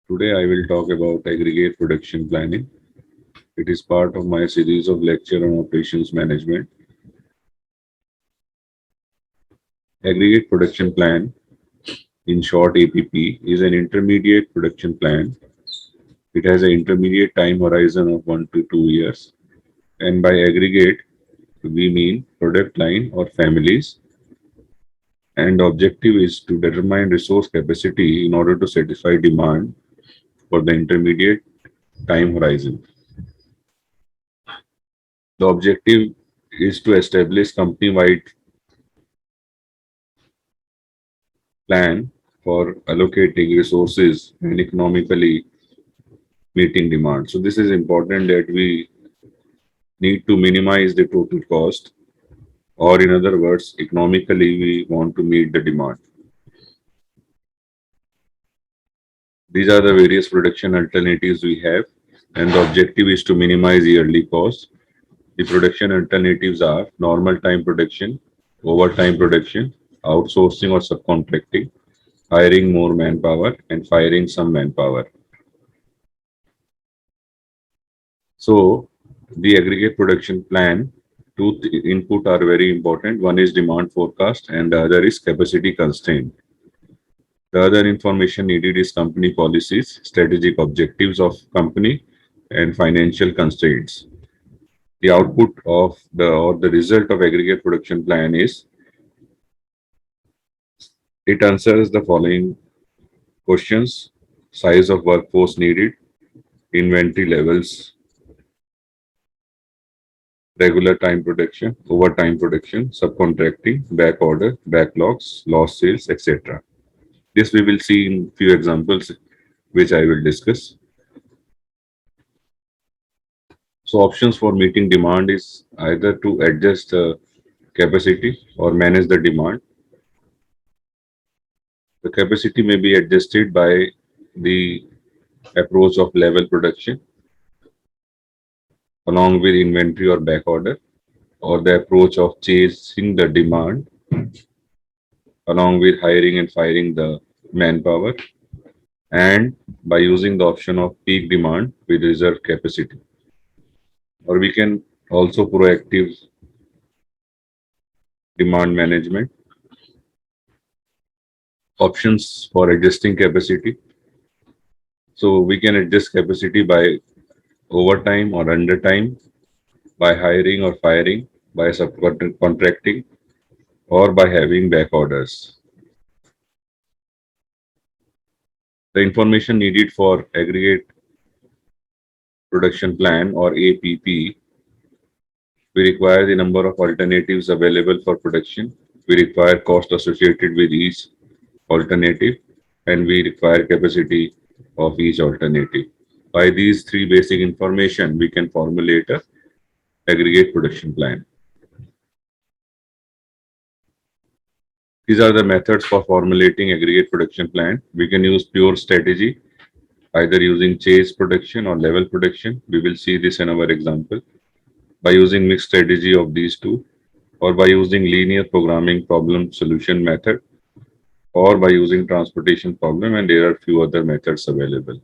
Today I will talk about aggregate production planning. It is part of my series of lecture on operations management. Aggregate production plan, in short APP, is an intermediate production plan. It has an intermediate time horizon of 1 to 2 years. And by aggregate, we mean product line or families. And the objective is to determine resource capacity in order to satisfy demand for the intermediate time horizon. The objective is to establish company-wide plan for allocating resources and economically meeting demand. So this is important that we need to minimize the total cost, or in other words, economically we want to meet the demand. These are the various production alternatives we have, and the objective is to minimize yearly cost. The production alternatives are normal time production, overtime production, outsourcing or subcontracting, hiring more manpower, and firing some manpower. So the aggregate production plan, two input are very important. One is demand forecast and the other is capacity constraint. The other information needed is company policies, strategic objectives of company, and financial constraints. The output of the result of aggregate production plan is it answers the following questions: size of workforce needed, inventory levels, regular time production, overtime production, subcontracting, back order, backlogs, lost sales, etc. This we will see in few examples which I will discuss. So options for meeting demand is either to adjust the capacity or manage the demand. The capacity may be adjusted by the approach of level production along with inventory or back order, or the approach of chasing the demand along with hiring and firing the manpower, and by using the option of peak demand with reserve capacity. Or we can also proactive demand management. Options for adjusting capacity. So we can adjust capacity by overtime or undertime, by hiring or firing, by subcontracting, or by having back orders. The information needed for aggregate production plan or APP, we require the number of alternatives available for production. We require cost associated with each alternative, and we require capacity of each alternative. By these three basic information, we can formulate a aggregate production plan. These are the methods for formulating aggregate production plan. We can use pure strategy, either using chase production or level production. We will see this in our example. By using mixed strategy of these two, or by using linear programming problem solution method, or by using transportation problem, and there are few other methods available.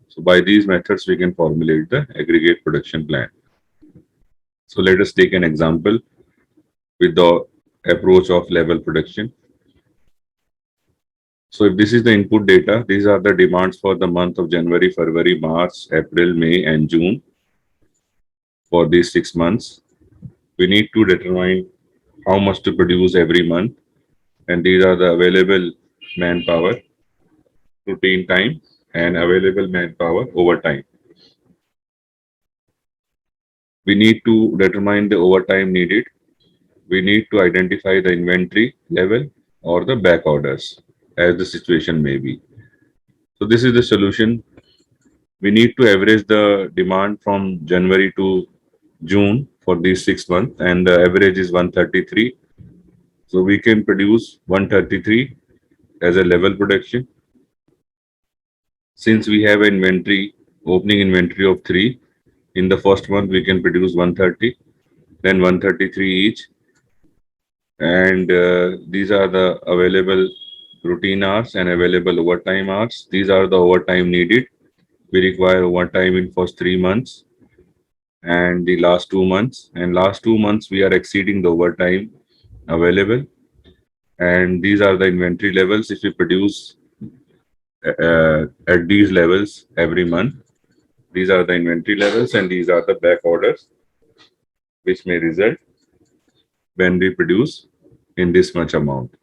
So by these methods, we can formulate the aggregate production plan. So let us take an example with the approach of level production. So if this is the input data, these are the demands for the month of January, February, March, April, May, and June. For these 6 months, we need to determine how much to produce every month, and these are the available manpower, routine time, and available manpower over time. We need to determine the overtime needed. We need to identify the inventory level or the back orders as the situation may be. So this is the solution. We need to average the demand from January to June for these 6 months, and the average is 133. So we can produce 133 as a level production. Since we have inventory, opening inventory of 3, in the first month we can produce 130, then 133 each, and these are the available routine hours and available overtime hours. These are the overtime needed. We require overtime in first 3 months and the last 2 months. And last 2 months we are exceeding the overtime available. And these are the inventory levels. If we produce at these levels every month, these are the inventory levels and these are the back orders which may result when we produce in this much amount.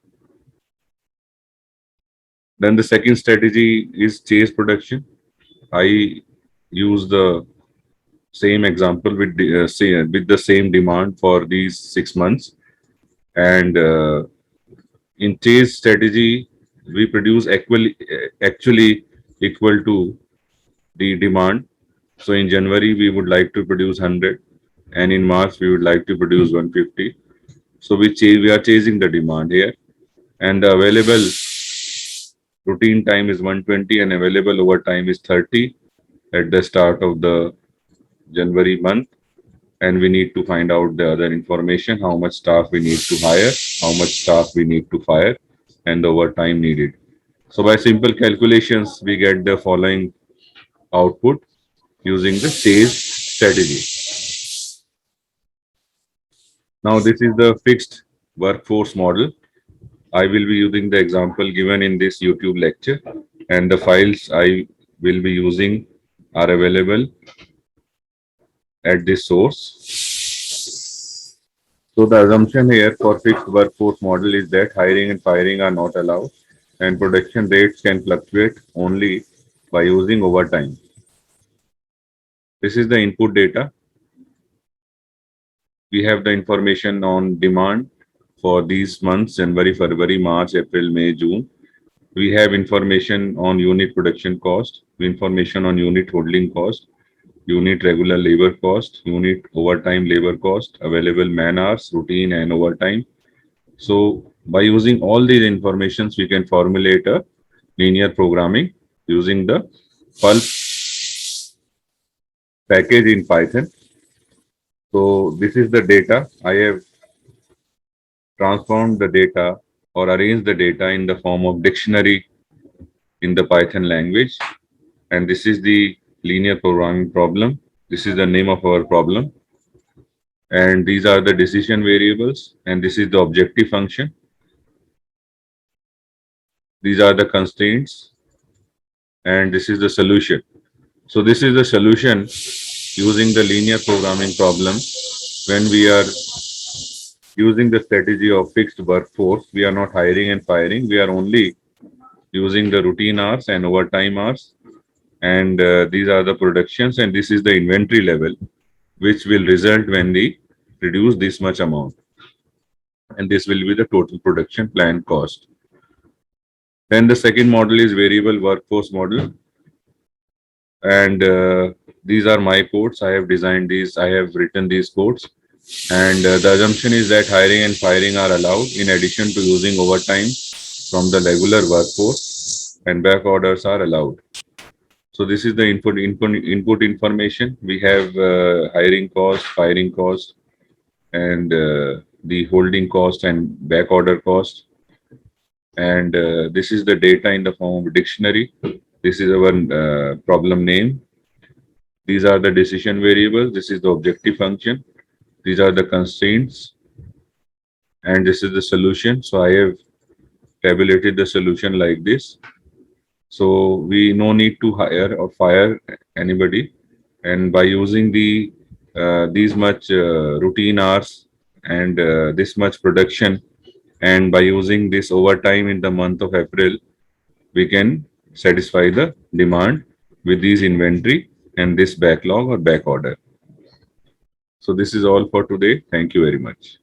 Then the second strategy is chase production. I use the same example with with the same demand for these 6 months, and in chase strategy we produce actually equal to the demand. So in January we would like to produce 100, and in March we would like to produce 150. So we are chasing the demand here, and the available routine time is 120 and available overtime is 30 at the start of the January month. And we need to find out the other information, how much staff we need to hire, how much staff we need to fire, and the overtime needed. So by simple calculations, we get the following output using the chase strategy. Now this is the fixed workforce model. I will be using the example given in this YouTube lecture, and the files I will be using are available at this source. So the assumption here for fixed workforce model is that hiring and firing are not allowed, and production rates can fluctuate only by using overtime. This is the input data. We have the information on demand for these months: January, February, March, April, May, June. We have information on unit production cost, information on unit holding cost, unit regular labor cost, unit overtime labor cost, available man hours, routine and overtime. So by using all these informations, we can formulate a linear programming using the pulp package in Python. So this is the data. I have transformed the data or arranged the data in the form of dictionary in the Python language. And this is the linear programming problem. This is the name of our problem. And these are the decision variables. And this is the objective function. These are the constraints. And this is the solution. So this is the solution using the linear programming problem. When we are using the strategy of fixed workforce, we are not hiring and firing. We are only using the routine hours and overtime hours. And these are the productions, and this is the inventory level, which will result when we reduce this much amount. And this will be the total production plan cost. Then the second model is variable workforce model. And these are my codes. I have designed these, I have written these codes. And the assumption is that hiring and firing are allowed in addition to using overtime from the regular workforce, and back orders are allowed. So this is the input information. We have hiring cost, firing cost, and the holding cost and back order cost. And this is the data in the form of dictionary. This is our problem name. These are the decision variables. This is the objective function. These are the constraints. And this is the solution. So I have tabulated the solution like this. So we no need to hire or fire anybody. And by using the these much routine hours and this much production, and by using this overtime in the month of April, we can satisfy the demand with these inventory and this backlog or back order. So this is all for today. Thank you very much.